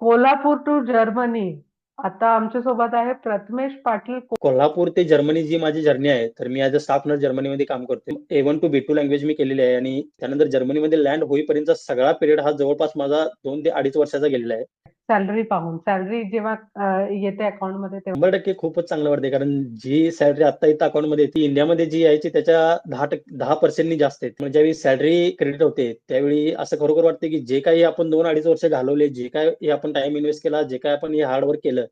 Kolhapur to Germany. आता आमच्या सोबत आहे प्रथमेश पाटील. कोल्हापूर ते जर्मनी जी माझी जर्नी आहे, तर मी ॲज अ स्टाफ नर्स जर्मनीमध्ये काम करतोय. A1 टू B2 लँग्वेज मी केलेली आहे आणि त्यानंतर जर्मनीमध्ये लँड होईपर्यंतचा सगळा पिरियड हा जवळपास माझा 2 ते 2.5 वर्षाचा गेलेला आहे. सॅलरी पाहून सॅलरी जेव्हा येते अकाउंट मध्ये तेव्हा 100% खूपच चांगलं वाटते, कारण जी सॅलरी आता इथं अकाउंटमध्ये ती इंडियामध्ये जी यायची त्याच्या 10% जास्त आहे. म्हणजे ज्यावेळी सॅलरी क्रेडिट होते त्यावेळी असं खरोखर वाटते की जे काही आपण 2-2.5 वर्ष घालवले, जे काही आपण टाइम इन्व्हेस्ट केला, जे काही आपण हे हार्डवर्क केलं,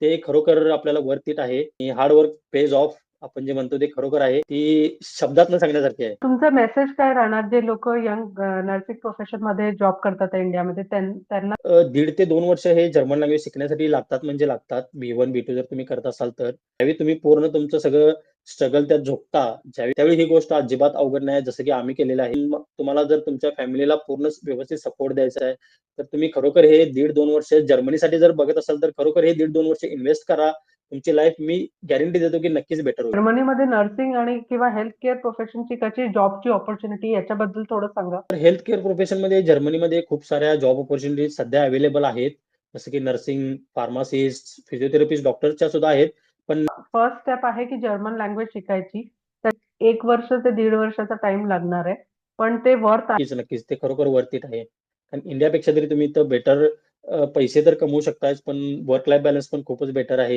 ते खरोखर आपल्याला वर्थ इट आहे. हार्डवर्क पेज ऑफ आपण जे म्हणतो ते खरोखर आहे. ती शब्दात न सांगण्यासारखी आहे. तुमचा मेसेज काय राहणार जे लोक यंग नर्सिंग प्रोफेशन मध्ये जॉब करतात इंडियामध्ये त्यांना? 1.5 ते 2 वर्ष हे जर्मन लँग्वेज शिकण्यासाठी लागतात, म्हणजे लागतात. B1 B2 जर तुम्ही करत असाल तर त्यावेळी तुम्ही पूर्ण तुमचं सगळं स्ट्रगल त्यात झोकता. त्यावेळी ही गोष्ट अजिबात अवघड नाही, जसं की आम्ही केलेलं आहे. मग तुम्हाला जर तुमच्या फॅमिलीला पूर्ण व्यवस्थित सपोर्ट द्यायचा आहे, तर तुम्ही खरोखर हे 1.5-2 वर्ष जर्मनीसाठी जर बघत असाल तर खरोखर हे 1.5-2 वर्ष इन्व्हेस्ट करा. तुमची लाईफ मी गॅरंटी देतो की नक्कीच बेटर होईल. जर्मनीमध्ये नर्सिंग आणि किंवा हेल्थ केअर प्रोफेशनची कशी जॉबची ऑपॉर्च्युनिटी याच्याबद्दल थोडं सांगा. तर हेल्थ केअर प्रोफेशनमध्ये जर्मनीमध्ये खूप साऱ्या जॉब ऑपॉर्च्युनिटीज सध्या अवेलेबल आहेत. जसं की नर्सिंग, फार्मासिस्ट, फिजिओथेरपिस्ट, डॉक्टरच्या सुद्धा आहेत. पण फर्स्ट स्टेप आहे की जर्मन लँग्वेज शिकायची. तर 1 वर्ष ते 1.5 वर्षाचा टाइम लागणार आहे, पण ते वर्थ आहे. नक्कीच ते खरोखर वर्थ इट आहे. कारण इंडियापेक्षा तरी तुम्ही इथं बेटर पैसे तर कमवू शकताच, पण वर्क लाईफ बॅलन्स पण खूपच बेटर आहे.